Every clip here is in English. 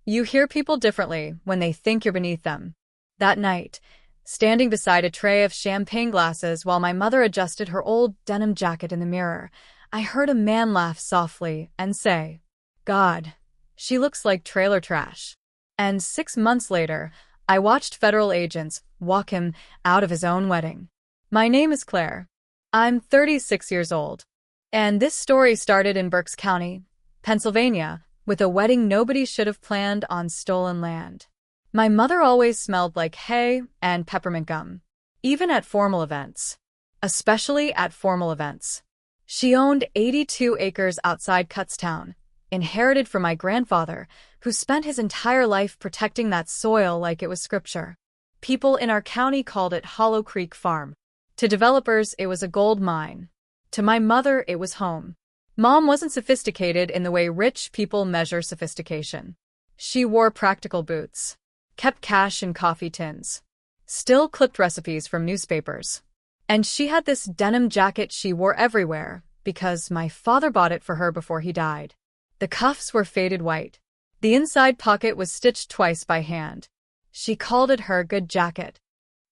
You hear people differently when they think you're beneath them. That night, standing beside a tray of champagne glasses while my mother adjusted her old denim jacket in the mirror, I heard a man laugh softly and say, "God, she looks like trailer trash." And 6 months later, I watched federal agents walk him out of his own wedding. My name is Claire. I'm 36 years old. And this story started in Berks County, Pennsylvania, with a wedding nobody should have planned on stolen land. My mother always smelled like hay and peppermint gum, even at formal events. Especially at formal events. She owned 82 acres outside Kutztown, inherited from my grandfather, who spent his entire life protecting that soil like it was scripture. People in our county called it Hollow Creek Farm. To developers, it was a gold mine. To my mother, it was home. Mom wasn't sophisticated in the way rich people measure sophistication. She wore practical boots, kept cash in coffee tins, still clipped recipes from newspapers. And she had this denim jacket she wore everywhere because my father bought it for her before he died. The cuffs were faded white. The inside pocket was stitched twice by hand. She called it her good jacket.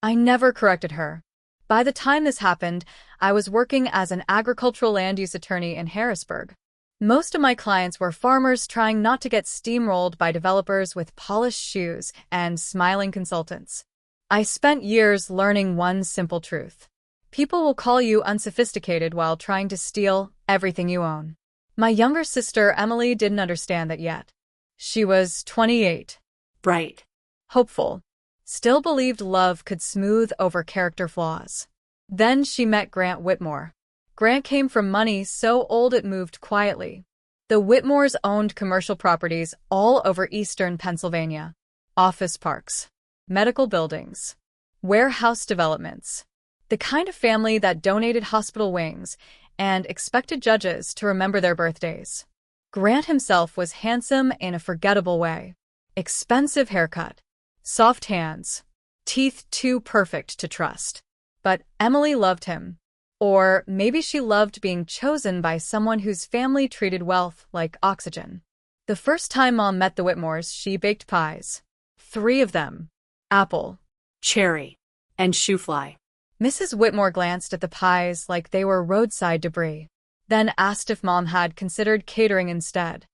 I never corrected her. By the time this happened, I was working as an agricultural land use attorney in Harrisburg. Most of my clients were farmers trying not to get steamrolled by developers with polished shoes and smiling consultants. I spent years learning one simple truth. People will call you unsophisticated while trying to steal everything you own. My younger sister, Emily, didn't understand that yet. She was 28. Bright. Hopeful. Still believed love could smooth over character flaws. Then she met Grant Whitmore. Grant came from money so old it moved quietly. The Whitmores owned commercial properties all over eastern Pennsylvania. Office parks, medical buildings, warehouse developments. The kind of family that donated hospital wings and expected judges to remember their birthdays. Grant himself was handsome in a forgettable way. Expensive haircut, soft hands, teeth too perfect to trust. But Emily loved him. Or maybe she loved being chosen by someone whose family treated wealth like oxygen. The first time Mom met the Whitmores, she baked pies. 3 of them. Apple, Cherry. And shoofly. Mrs. Whitmore glanced at the pies like they were roadside debris, then asked if Mom had considered catering instead.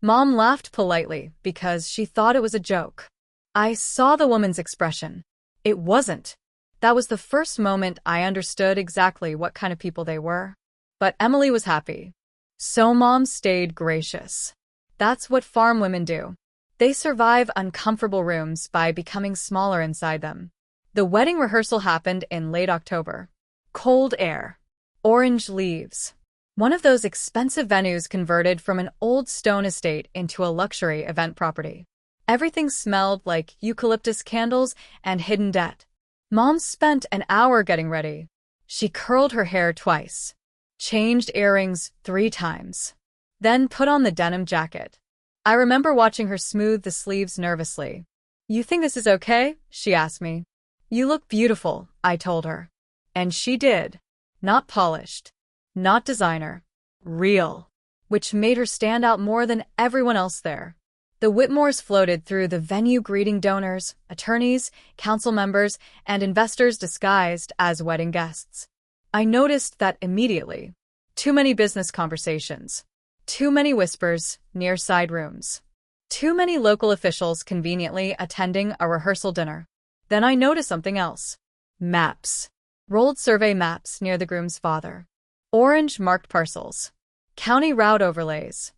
Mom laughed politely because she thought it was a joke. I saw the woman's expression. It wasn't. That was the first moment I understood exactly what kind of people they were. But Emily was happy. So Mom stayed gracious. That's what farm women do. They survive uncomfortable rooms by becoming smaller inside them. The wedding rehearsal happened in late October. Cold air. Orange leaves. One of those expensive venues converted from an old stone estate into a luxury event property. Everything smelled like eucalyptus candles and hidden debt. Mom spent an hour getting ready. She curled her hair twice, changed earrings 3 times, then put on the denim jacket. I remember watching her smooth the sleeves nervously. "You think this is okay?" she asked me. "You look beautiful," I told her. And she did. Not polished, not designer, real, which made her stand out more than everyone else there. The Whitmores floated through the venue greeting donors, attorneys, council members, and investors disguised as wedding guests. I noticed that immediately. Too many business conversations. Too many whispers near side rooms. Too many local officials conveniently attending a rehearsal dinner. Then I noticed something else. Maps. Rolled survey maps near the groom's father. Orange marked parcels. County route overlays.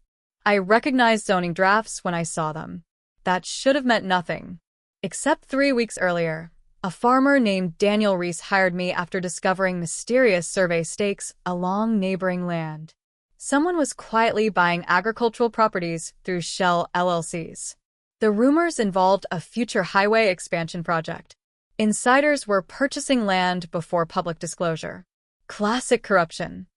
I recognized zoning drafts when I saw them. That should have meant nothing. Except 3 weeks earlier, a farmer named Daniel Reese hired me after discovering mysterious survey stakes along neighboring land. Someone was quietly buying agricultural properties through shell LLCs. The rumors involved a future highway expansion project. Insiders were purchasing land before public disclosure. Classic corruption.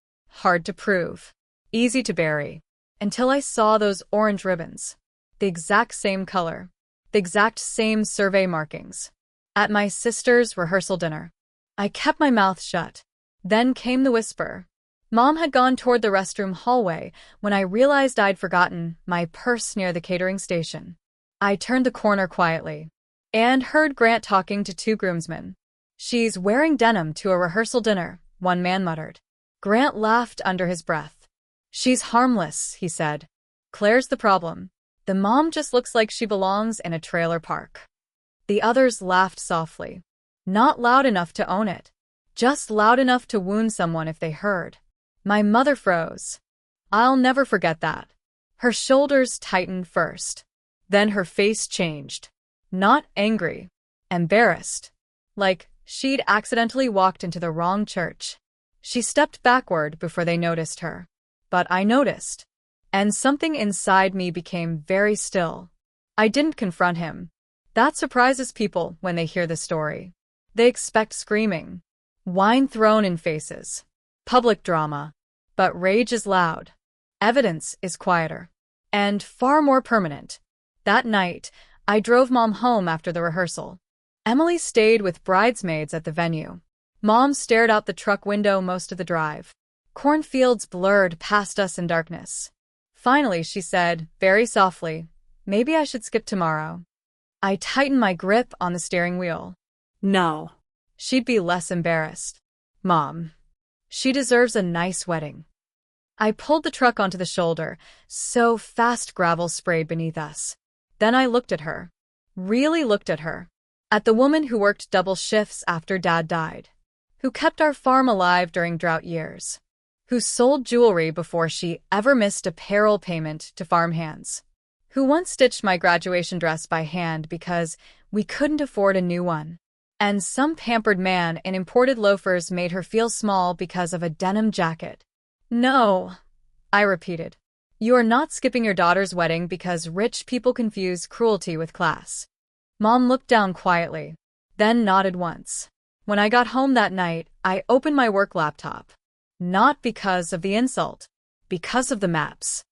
Hard to prove. Easy to bury. Until I saw those orange ribbons. The exact same color. The exact same survey markings. At my sister's rehearsal dinner. I kept my mouth shut. Then came the whisper. Mom had gone toward the restroom hallway when I realized I'd forgotten my purse near the catering station. I turned the corner quietly and heard Grant talking to two groomsmen. "She's wearing denim to a rehearsal dinner," one man muttered. Grant laughed under his breath. "She's harmless," he said. "Claire's the problem. The mom just looks like she belongs in a trailer park." The others laughed softly. Not loud enough to own it. Just loud enough to wound someone if they heard. My mother froze. I'll never forget that. Her shoulders tightened first. Then her face changed. Not angry. Embarrassed. Like she'd accidentally walked into the wrong church. She stepped backward before they noticed her. But I noticed. And something inside me became very still. I didn't confront him. That surprises people when they hear the story. They expect screaming. Wine thrown in faces. Public drama. But rage is loud. Evidence is quieter. And far more permanent. That night, I drove Mom home after the rehearsal. Emily stayed with bridesmaids at the venue. Mom stared out the truck window most of the drive. Cornfields blurred past us in darkness. Finally, she said, very softly, "Maybe I should skip tomorrow." I tightened my grip on the steering wheel. No. She'd be less embarrassed. Mom. She deserves a nice wedding. I pulled the truck onto the shoulder, so fast gravel sprayed beneath us. Then I looked at her. Really looked at her. At the woman who worked double shifts after Dad died. Who kept our farm alive during drought years. Who sold jewelry before she ever missed a payroll payment to farmhands. Who once stitched my graduation dress by hand because we couldn't afford a new one. And some pampered man in imported loafers made her feel small because of a denim jacket. No, I repeated. You are not skipping your daughter's wedding because rich people confuse cruelty with class. Mom looked down quietly, then nodded once. When I got home that night, I opened my work laptop. Not because of the insult, because of the maps.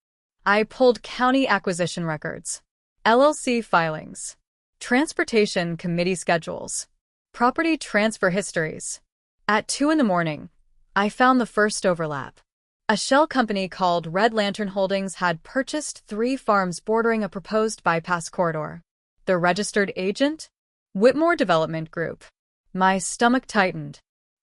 I pulled county acquisition records, LLC filings, transportation committee schedules, property transfer histories. At 2 a.m, I found the first overlap. A shell company called Red Lantern Holdings had purchased 3 farms bordering a proposed bypass corridor. The registered agent? Whitmore Development Group. My stomach tightened.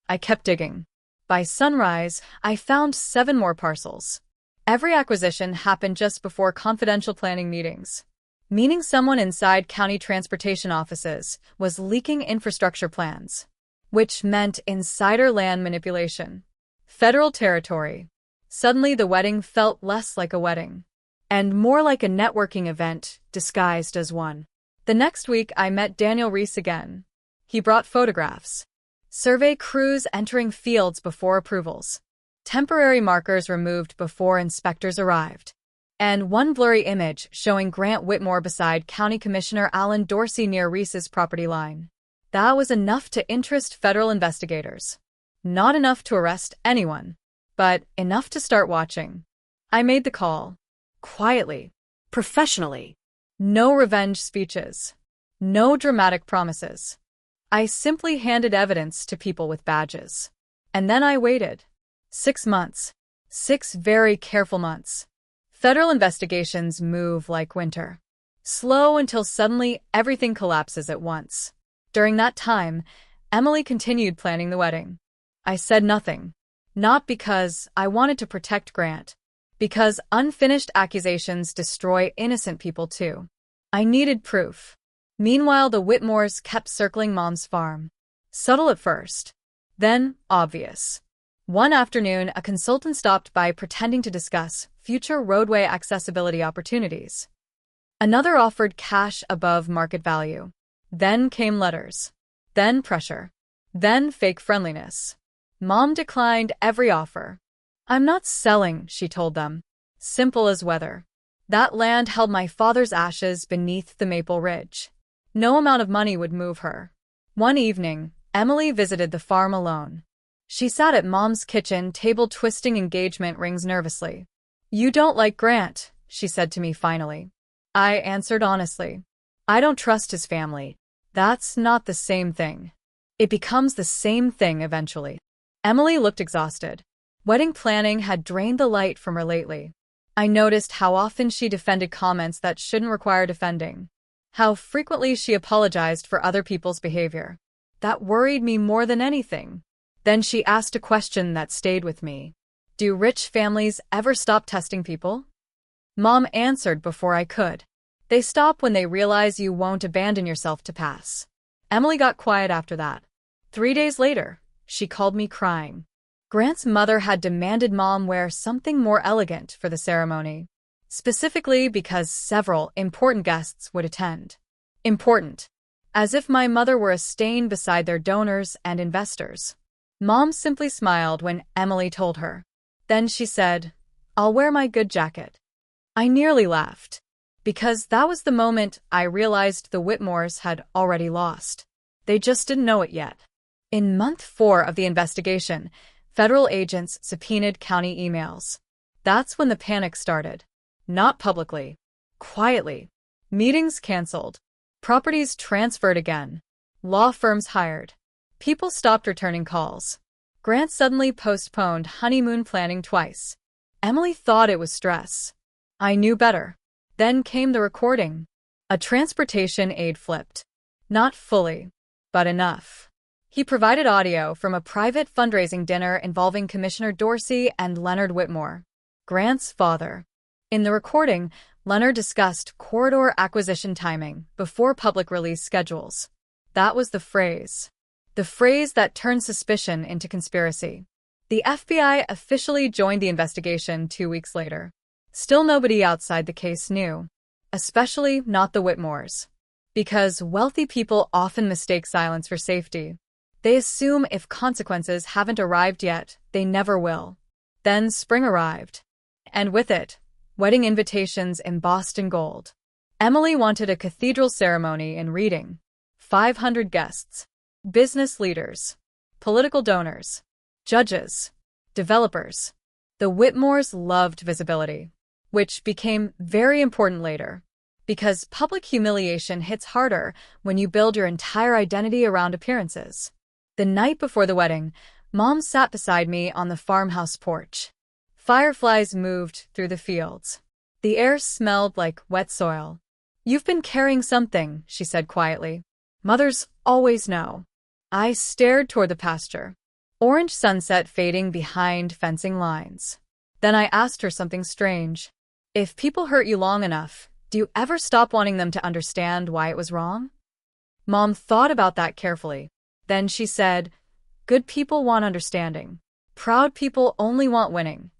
I kept digging. By sunrise, I found 7 more parcels. Every acquisition happened just before confidential planning meetings, meaning someone inside county transportation offices was leaking infrastructure plans, which meant insider land manipulation. Federal territory. Suddenly the wedding felt less like a wedding, and more like a networking event disguised as one. The next week I met Daniel Reese again. He brought photographs. Survey crews entering fields before approvals. Temporary markers removed before inspectors arrived. And one blurry image showing Grant Whitmore beside County Commissioner Alan Dorsey near Reese's property line. That was enough to interest federal investigators. Not enough to arrest anyone, but enough to start watching. I made the call. Quietly. Professionally. No revenge speeches. No dramatic promises. I simply handed evidence to people with badges. And then I waited. 6 months. 6 very careful months. Federal investigations move like winter. Slow until suddenly everything collapses at once. During that time, Emily continued planning the wedding. I said nothing. Not because I wanted to protect Grant. Because unfinished accusations destroy innocent people too. I needed proof. Meanwhile, the Whitmores kept circling Mom's farm. Subtle at first. Then, obvious. One afternoon, a consultant stopped by pretending to discuss future roadway accessibility opportunities. Another offered cash above market value. Then came letters. Then pressure. Then fake friendliness. Mom declined every offer. I'm not selling, she told them. Simple as weather. That land held my father's ashes beneath the maple ridge. No amount of money would move her. One evening, Emily visited the farm alone. She sat at Mom's kitchen table twisting engagement rings nervously. You don't like Grant, she said to me finally. I answered honestly. I don't trust his family. That's not the same thing. It becomes the same thing eventually. Emily looked exhausted. Wedding planning had drained the light from her lately. I noticed how often she defended comments that shouldn't require defending. how frequently she apologized for other people's behavior. That worried me more than anything. Then she asked a question that stayed with me. Do rich families ever stop testing people? Mom answered before I could. They stop when they realize you won't abandon yourself to pass. Emily got quiet after that. 3 days later, she called me crying. Grant's mother had demanded Mom wear something more elegant for the ceremony, specifically because several important guests would attend. Important. As if my mother were a stain beside their donors and investors. Mom simply smiled when Emily told her. Then she said, I'll wear my good jacket. I nearly laughed, because that was the moment I realized the Whitmores had already lost. They just didn't know it yet. In month 4 of the investigation, federal agents subpoenaed county emails. That's when the panic started. Not publicly. Quietly. Meetings canceled. Properties transferred again. Law firms hired. People stopped returning calls. Grant suddenly postponed honeymoon planning twice. Emily thought it was stress. I knew better. Then came the recording. A transportation aide flipped. Not fully, but enough. He provided audio from a private fundraising dinner involving Commissioner Dorsey and Leonard Whitmore, Grant's father. In the recording, Leonard discussed corridor acquisition timing before public release schedules. That was the phrase. The phrase that turned suspicion into conspiracy. The FBI officially joined the investigation 2 weeks later. Still nobody outside the case knew. Especially not the Whitmores. Because wealthy people often mistake silence for safety. They assume if consequences haven't arrived yet, they never will. Then spring arrived. And with it, wedding invitations embossed in gold. Emily wanted a cathedral ceremony in Reading. 500 guests. Business leaders. Political donors. Judges. Developers. The Whitmores loved visibility, which became very important later. Because public humiliation hits harder when you build your entire identity around appearances. The night before the wedding, Mom sat beside me on the farmhouse porch. Fireflies moved through the fields. The air smelled like wet soil. You've been carrying something, she said quietly. Mothers always know. I stared toward the pasture. Orange sunset fading behind fencing lines. Then I asked her something strange. If people hurt you long enough, do you ever stop wanting them to understand why it was wrong? Mom thought about that carefully. Then she said, good people want understanding. Proud people only want winning.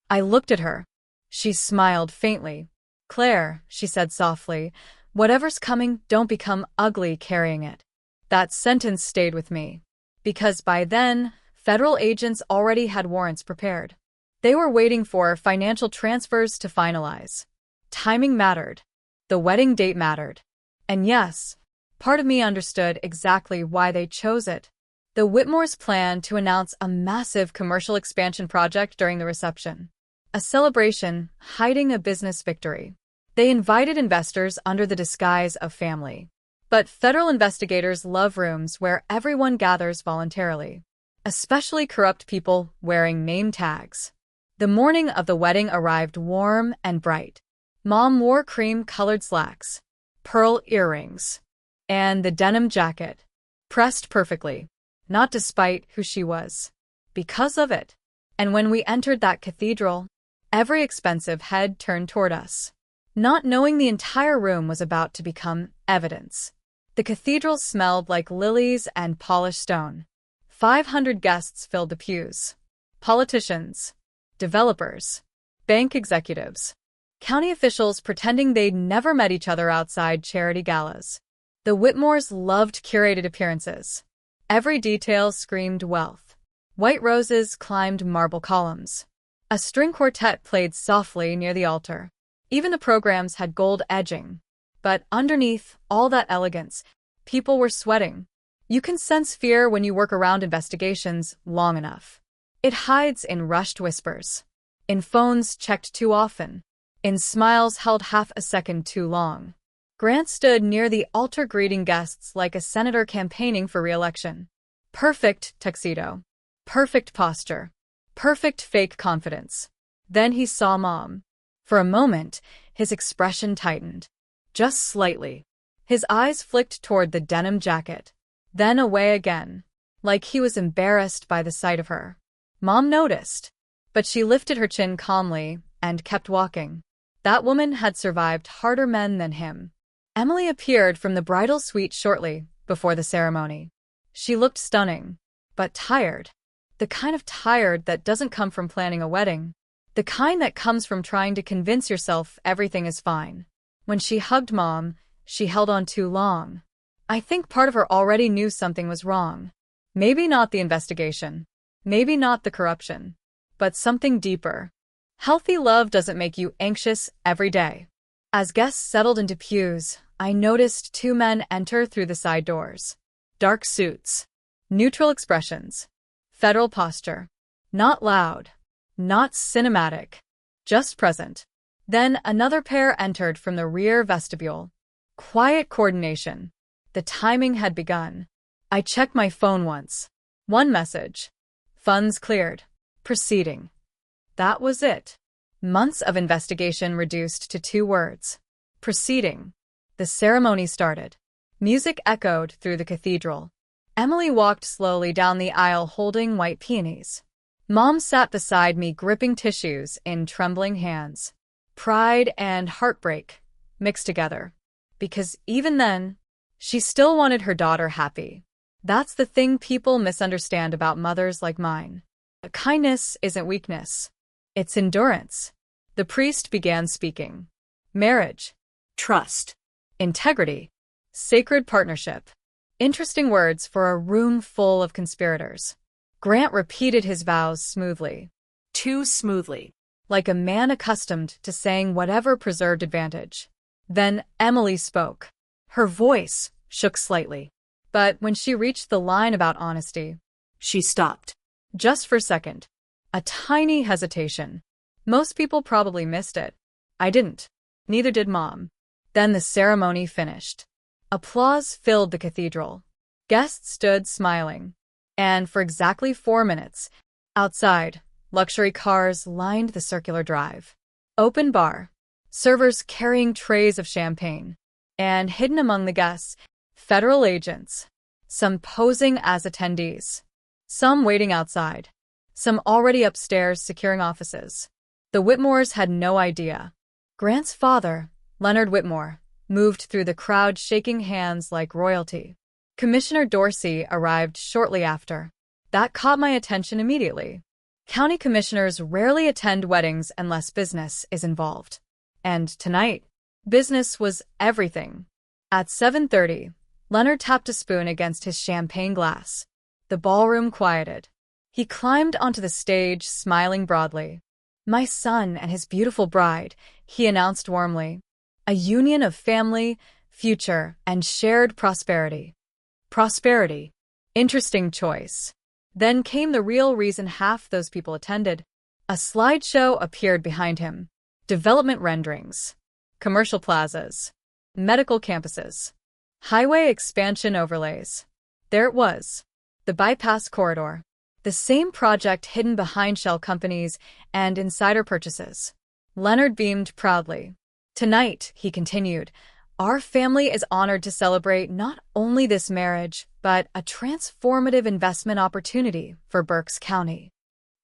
I looked at her. She smiled faintly. Claire, she said softly, whatever's coming, don't become ugly carrying it. That sentence stayed with me. Because by then, federal agents already had warrants prepared. They were waiting for financial transfers to finalize. Timing mattered. The wedding date mattered. And yes, part of me understood exactly why they chose it. The Whitmores planned to announce a massive commercial expansion project during the reception. A celebration, hiding a business victory. They invited investors under the disguise of family. But federal investigators love rooms where everyone gathers voluntarily. Especially corrupt people wearing name tags. The morning of the wedding arrived warm and bright. Mom wore cream-colored slacks, pearl earrings, and the denim jacket, pressed perfectly, not despite who she was, because of it. And when we entered that cathedral, every expensive head turned toward us, not knowing the entire room was about to become evidence. The cathedral smelled like lilies and polished stone. 500 guests filled the pews. Politicians, developers, bank executives, county officials pretending they'd never met each other outside charity galas. The Whitmores loved curated appearances. Every detail screamed wealth. White roses climbed marble columns. A string quartet played softly near the altar. Even the programs had gold edging. But underneath all that elegance, people were sweating. You can sense fear when you work around investigations long enough. It hides in rushed whispers, in phones checked too often, in smiles held half a second too long. Grant stood near the altar greeting guests like a senator campaigning for re-election. Perfect tuxedo. Perfect posture. Perfect fake confidence. Then he saw Mom. For a moment, his expression tightened. Just slightly. His eyes flicked toward the denim jacket, then away again, like he was embarrassed by the sight of her. Mom noticed, but she lifted her chin calmly and kept walking. That woman had survived harder men than him. Emily appeared from the bridal suite shortly before the ceremony. She looked stunning, but tired. The kind of tired that doesn't come from planning a wedding. The kind that comes from trying to convince yourself everything is fine. When she hugged Mom, she held on too long. I think part of her already knew something was wrong. Maybe not the investigation. Maybe not the corruption. But something deeper. Healthy love doesn't make you anxious every day. As guests settled into pews, I noticed two men enter through the side doors. Dark suits. Neutral expressions. Federal posture. Not loud. Not cinematic. Just present. Then another pair entered from the rear vestibule. Quiet coordination. The timing had begun. I checked my phone once. One message. Funds cleared. Proceeding. That was it. Months of investigation reduced to 2 words. Proceeding. The ceremony started. Music echoed through the cathedral. Emily walked slowly down the aisle holding white peonies. Mom sat beside me gripping tissues in trembling hands. Pride and heartbreak mixed together. Because even then, she still wanted her daughter happy. That's the thing people misunderstand about mothers like mine. Kindness isn't weakness. It's endurance. The priest began speaking. Marriage. Trust. Integrity. Sacred partnership. Interesting words for a room full of conspirators. Grant repeated his vows smoothly. Too smoothly. Like a man accustomed to saying whatever preserved advantage. Then Emily spoke. Her voice shook slightly. But when she reached the line about honesty, She stopped. just for a second. A tiny hesitation. Most people probably missed it. I didn't. Neither did Mom. Then the ceremony finished. Applause filled the cathedral. Guests stood smiling. And for exactly 4 minutes, outside, luxury cars lined the circular drive. Open bar. Servers carrying trays of champagne. And hidden among the guests, federal agents. Some posing as attendees. Some waiting outside. Some already upstairs securing offices. The Whitmores had no idea. Grant's father, Leonard Whitmore, moved through the crowd shaking hands like royalty. Commissioner Dorsey arrived shortly after. That caught my attention immediately. County commissioners rarely attend weddings unless business is involved. And tonight, business was everything. At 7:30, Leonard tapped a spoon against his champagne glass. The ballroom quieted. He climbed onto the stage, smiling broadly. My son and his beautiful bride, he announced warmly. A union of family, future, and shared prosperity. Prosperity. Interesting choice. Then came the real reason half those people attended. A slideshow appeared behind him. Development renderings. Commercial plazas. Medical campuses. Highway expansion overlays. There it was. The bypass corridor. The same project hidden behind shell companies and insider purchases. Leonard beamed proudly. Tonight, he continued, our family is honored to celebrate not only this marriage, but a transformative investment opportunity for Berks County.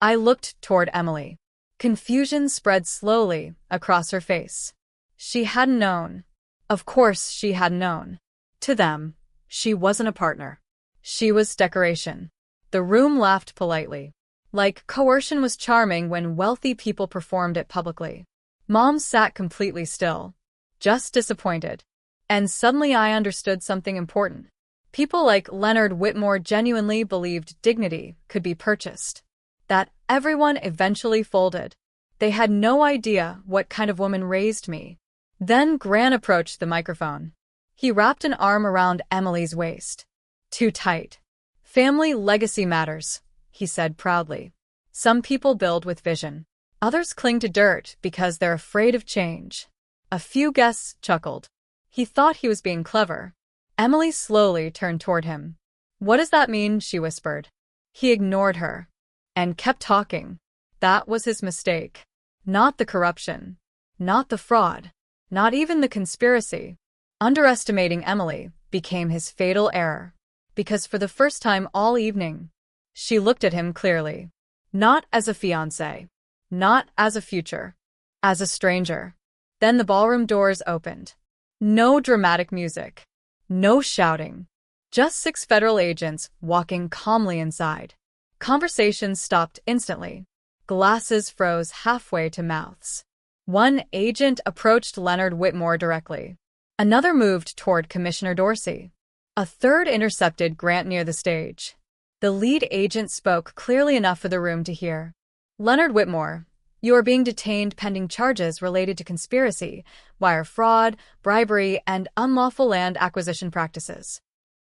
I looked toward Emily. Confusion spread slowly across her face. She hadn't known. Of course she hadn't known. To them, she wasn't a partner. She was decoration. The room laughed politely. Like coercion was charming when wealthy people performed it publicly. Mom sat completely still, just disappointed. And suddenly I understood something important. People like Leonard Whitmore genuinely believed dignity could be purchased. That everyone eventually folded. They had no idea what kind of woman raised me. Then Grant approached the microphone. He wrapped an arm around Emily's waist. Too tight. Family legacy matters, he said proudly. Some people build with vision. Others cling to dirt because they're afraid of change. A few guests chuckled. He thought he was being clever. Emily slowly turned toward him. What does that mean? She whispered. He ignored her and kept talking. That was his mistake. Not the corruption. Not the fraud. Not even the conspiracy. Underestimating Emily became his fatal error, because for the first time all evening, she looked at him clearly. Not as a fiancé, not as a future, as a stranger. Then the ballroom doors opened. No dramatic music, no shouting, just 6 federal agents walking calmly inside. Conversations stopped instantly. Glasses froze halfway to mouths. One agent approached Leonard Whitmore directly. Another moved toward Commissioner Dorsey. A third intercepted Grant near the stage. The lead agent spoke clearly enough for the room to hear. Leonard Whitmore, you are being detained pending charges related to conspiracy, wire fraud, bribery, and unlawful land acquisition practices.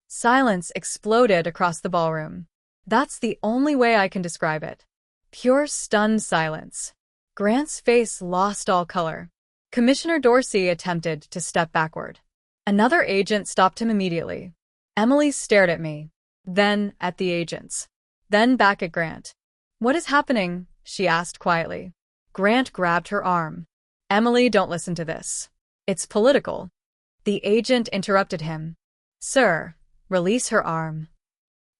Silence exploded across the ballroom. That's the only way I can describe it. Pure stunned silence. Grant's face lost all color. Commissioner Dorsey attempted to step backward. Another agent stopped him immediately. Emily stared at me, then at the agents, then back at Grant. What is happening? She asked quietly. Grant grabbed her arm. Emily, don't listen to this. It's political. The agent interrupted him. Sir, release her arm.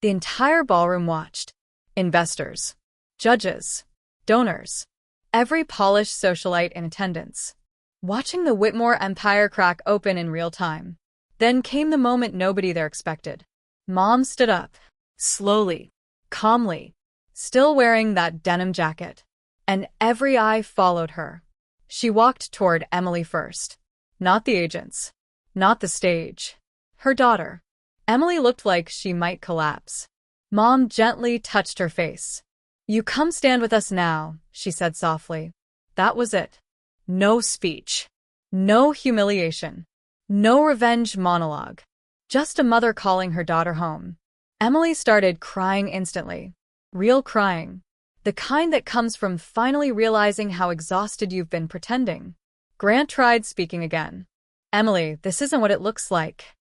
The entire ballroom watched. Investors, judges, donors, every polished socialite in attendance, watching the Whitmore empire crack open in real time. Then came the moment nobody there expected. Mom stood up, slowly, calmly, still wearing that denim jacket, and every eye followed her. She walked toward Emily first. Not the agents, not the stage. Her daughter. Emily looked like she might collapse. Mom gently touched her face. You come stand with us now, she said softly. That was it. No speech. No humiliation. No revenge monologue. Just a mother calling her daughter home. Emily started crying instantly. Real crying. The kind that comes from finally realizing how exhausted you've been pretending. Grant tried speaking again. Emily, this isn't what it looks like.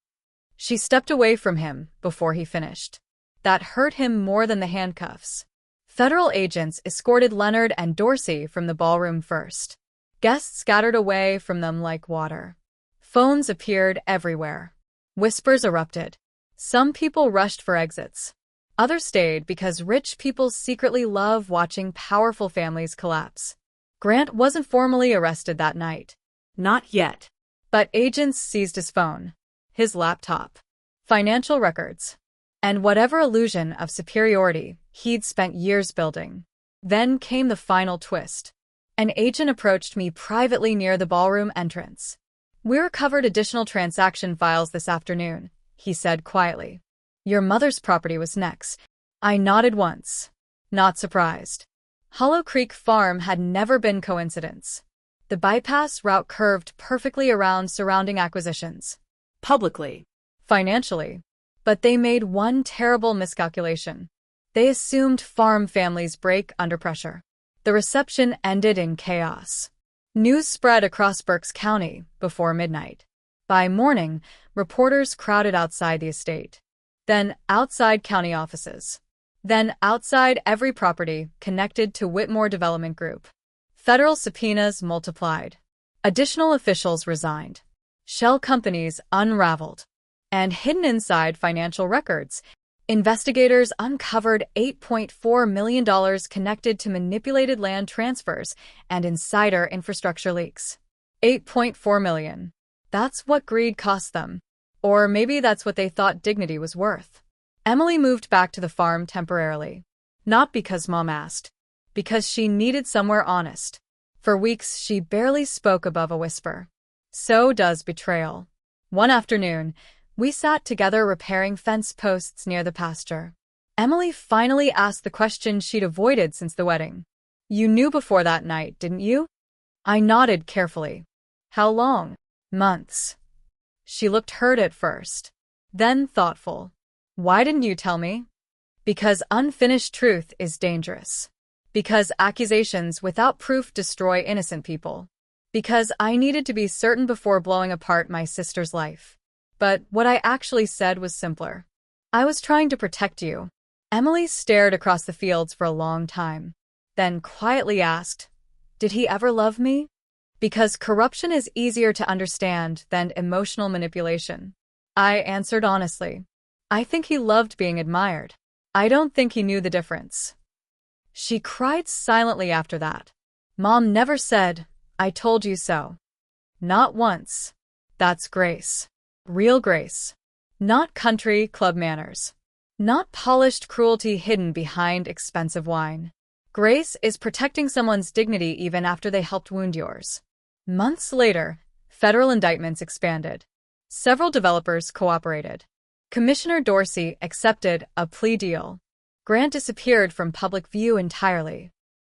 She stepped away from him before he finished. That hurt him more than the handcuffs. Federal agents escorted Leonard and Dorsey from the ballroom first. Guests scattered away from them like water. Phones appeared everywhere. Whispers erupted. Some people rushed for exits. Others stayed because rich people secretly love watching powerful families collapse. Grant wasn't formally arrested that night. Not yet. But agents seized his phone, his laptop, financial records, and whatever illusion of superiority he'd spent years building. Then came the final twist. An agent approached me privately near the ballroom entrance. We recovered additional transaction files this afternoon, he said quietly. Your mother's property was next. I nodded once, not surprised. Hollow Creek Farm had never been coincidence. The bypass route curved perfectly around surrounding acquisitions. Publicly. Financially. But they made one terrible miscalculation. They assumed farm families break under pressure. The reception ended in chaos. News spread across Berks County before midnight. By morning, reporters crowded outside the estate. Then outside county offices. Then outside every property connected to Whitmore Development Group. Federal subpoenas multiplied. Additional officials resigned. Shell companies unraveled. And hidden inside financial records, investigators uncovered $8.4 million connected to manipulated land transfers and insider infrastructure leaks. $8.4 million. That's what greed cost them. Or maybe that's what they thought dignity was worth. Emily moved back to the farm temporarily. Not because Mom asked. Because she needed somewhere honest. For weeks, she barely spoke above a whisper. So does Betrayal. One afternoon, we sat together repairing fence posts near the pasture. Emily finally asked the question she'd avoided since the wedding. You knew before that night, didn't you? I nodded carefully. How long? Months. She looked hurt at first, then thoughtful. Why didn't you tell me? Because unfinished truth is dangerous. Because accusations without proof destroy innocent people. Because I needed to be certain before blowing apart my sister's life. But what I actually said was simpler. I was trying to protect you. Emily stared across the fields for a long time, then quietly asked, did he ever love me? Because corruption is easier to understand than emotional manipulation. I answered honestly. I think he loved being admired. I don't think he knew the difference. She cried silently after that. Mom never said, "I told you so." Not once. That's grace. Real grace. Not country club manners. Not polished cruelty hidden behind expensive wine. Grace is protecting someone's dignity even after they helped wound yours. Months later, federal indictments expanded. Several developers cooperated. Commissioner Dorsey accepted a plea deal. Grant disappeared from public view entirely.